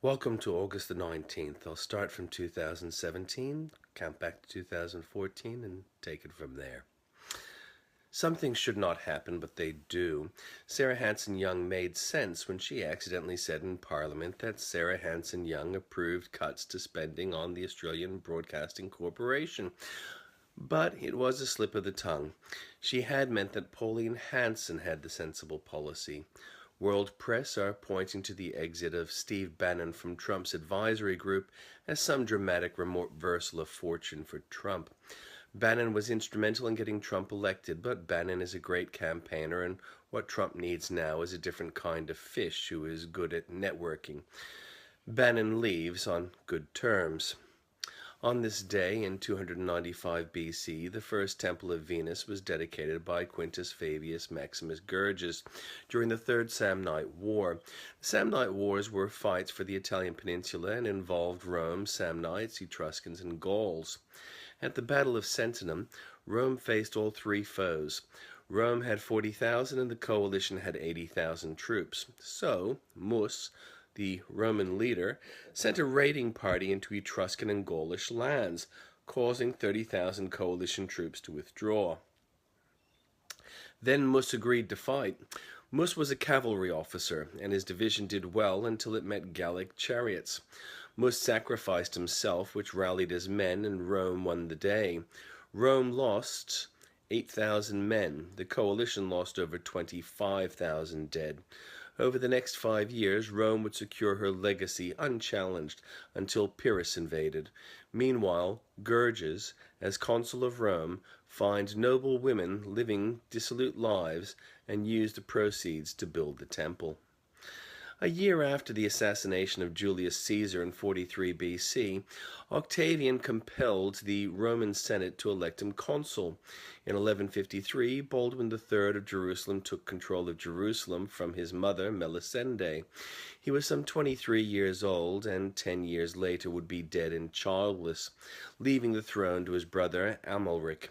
Welcome to August the 19th. I'll start from 2017, count back to 2014, and take it from there. Some things should not happen, but they do. Sarah Hanson Young made sense when she accidentally said in Parliament that Sarah Hanson Young approved cuts to spending on the Australian Broadcasting Corporation. But it was a slip of the tongue. She had meant that Pauline Hanson had the sensible policy. World press are pointing to the exit of Steve Bannon from Trump's advisory group as some dramatic reversal of fortune for Trump. Bannon was instrumental in getting Trump elected, but Bannon is a great campaigner, and what Trump needs now is a different kind of fish who is good at networking. Bannon leaves on good terms. On this day in 295 BC, the first temple of Venus was dedicated by Quintus Fabius Maximus Gurgis during the Third Samnite War. The Samnite Wars were fights for the Italian peninsula and involved Rome, Samnites, Etruscans, and Gauls. At the Battle of Sentinum, Rome faced all three foes. Rome had 40,000 and the coalition had 80,000 troops. So, Mus, the Roman leader, sent a raiding party into Etruscan and Gaulish lands, causing 30,000 coalition troops to withdraw. Then Mus agreed to fight. Mus was a cavalry officer, and his division did well until it met Gallic chariots. Mus sacrificed himself, which rallied his men, and Rome won the day. Rome lost 8,000 men. The coalition lost over 25,000 dead. Over the next 5 years, Rome would secure her legacy unchallenged until Pyrrhus invaded. Meanwhile, Gurgis, as consul of Rome, fined noble women living dissolute lives and used the proceeds to build the temple. A year after the assassination of Julius Caesar in 43 BC, Octavian compelled the Roman Senate to elect him consul. In 1153, Baldwin III of Jerusalem took control of Jerusalem from his mother, Melisende. He was some 23 years old, and 10 years later would be dead and childless, leaving the throne to his brother Amalric.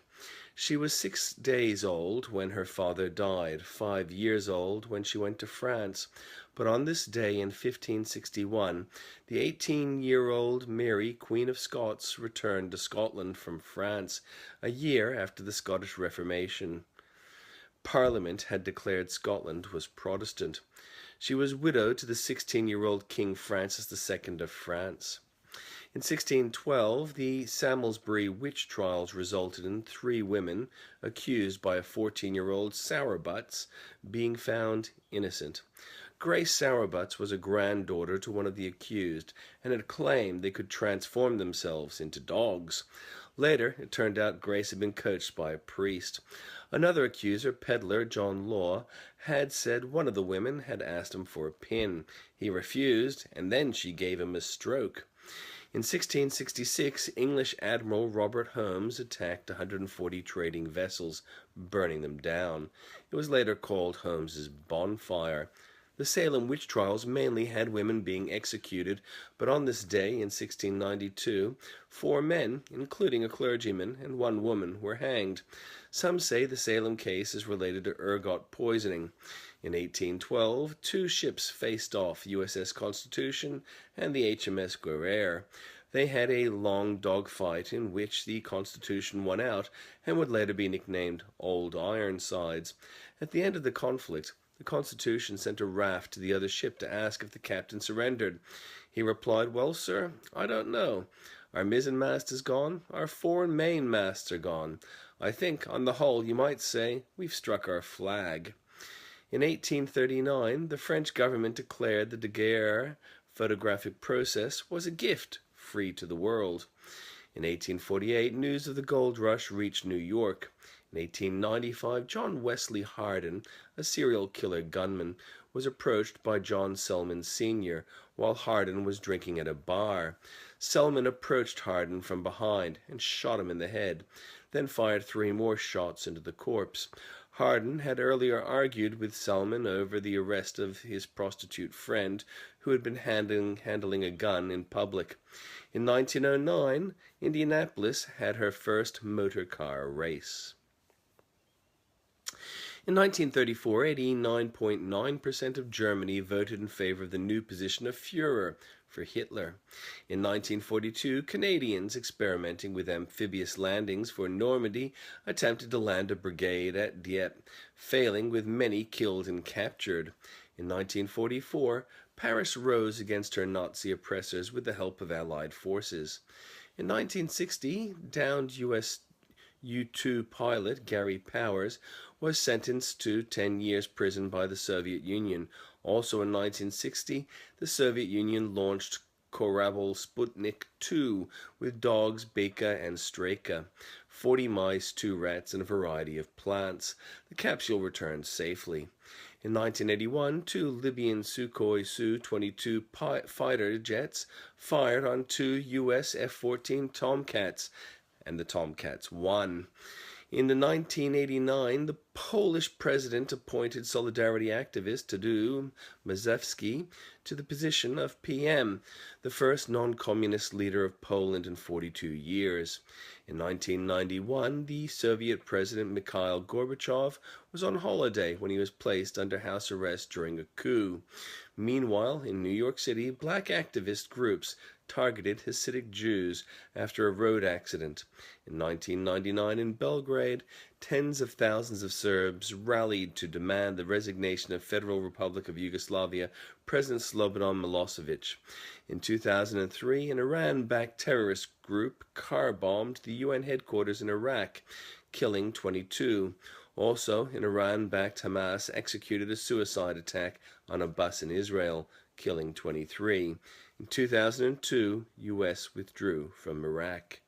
She was 6 days old when her father died, 5 years old when she went to France. But on this day in 1561, the 18-year-old Mary, Queen of Scots, returned to Scotland from France, a year after the Scottish Reformation. Parliament had declared Scotland was Protestant. She was widowed to the 16-year-old King Francis II of France. In 1612, the Samlesbury witch trials resulted in 3 women accused by a 14-year-old Sourbuts being found innocent. Grace Sourbuts was a granddaughter to one of the accused and had claimed they could transform themselves into dogs. Later, it turned out Grace had been coached by a priest. Another accuser, peddler John Law, had said one of the women had asked him for a pin. He refused, and then she gave him a stroke. In 1666, English Admiral Robert Holmes attacked 140 trading vessels, burning them down. It was later called Holmes's bonfire. The Salem witch trials mainly had women being executed, but on this day in 1692, 4 men, including a clergyman, and 1 woman were hanged. Some say the Salem case is related to ergot poisoning. In 1812, 2 ships faced off, USS Constitution and the HMS Guerriere. They had a long dogfight in which the Constitution won out and would later be nicknamed Old Ironsides. At the end of the conflict, the Constitution sent a raft to the other ship to ask if the captain surrendered. He replied, "Well, sir, I don't know. Our mizzenmast is gone, our fore and main masts are gone. I think, on the whole, you might say, we've struck our flag." In 1839, the French government declared the Daguerre photographic process was a gift free to the world. In 1848, news of the gold rush reached New York. In 1895, John Wesley Hardin, a serial killer gunman, was approached by John Selman Sr. while Hardin was drinking at a bar. Selman approached Hardin from behind and shot him in the head, then fired 3 more shots into the corpse. Hardin had earlier argued with Selman over the arrest of his prostitute friend who had been handling a gun in public. In 1909, Indianapolis had her first motor car race. In 1934, 89.9% of Germany voted in favor of the new position of Führer for Hitler. In 1942, Canadians experimenting with amphibious landings for Normandy attempted to land a brigade at Dieppe, failing with many killed and captured. In 1944, Paris rose against her Nazi oppressors with the help of Allied forces. In 1960, downed U.S. U-2 pilot Gary Powers was sentenced to 10 years prison by the Soviet Union. Also in 1960, the Soviet Union launched Korabl Sputnik 2 with dogs Beka and Streka, 40 mice, 2 rats, and a variety of plants. The capsule returned safely. In 1981, 2 Libyan Sukhoi Su-22 fighter jets fired on 2 U.S. F-14 Tomcats, and the Tomcats won. In 1989, the Polish president appointed solidarity activist Tadeusz Mazowski to the position of PM, the first non-communist leader of Poland in 42 years. In 1991, the Soviet president Mikhail Gorbachev was on holiday when he was placed under house arrest during a coup. Meanwhile, in New York City, black activist groups targeted Hasidic Jews after a road accident. In 1999 in Belgrade, tens of thousands of Serbs rallied to demand the resignation of Federal Republic of Yugoslavia President Slobodan Milosevic. In 2003, an Iran-backed terrorist group car-bombed the UN headquarters in Iraq, killing 22. Also, an Iran-backed Hamas executed a suicide attack on a bus in Israel, killing 23. In 2002, U.S. withdrew from Iraq.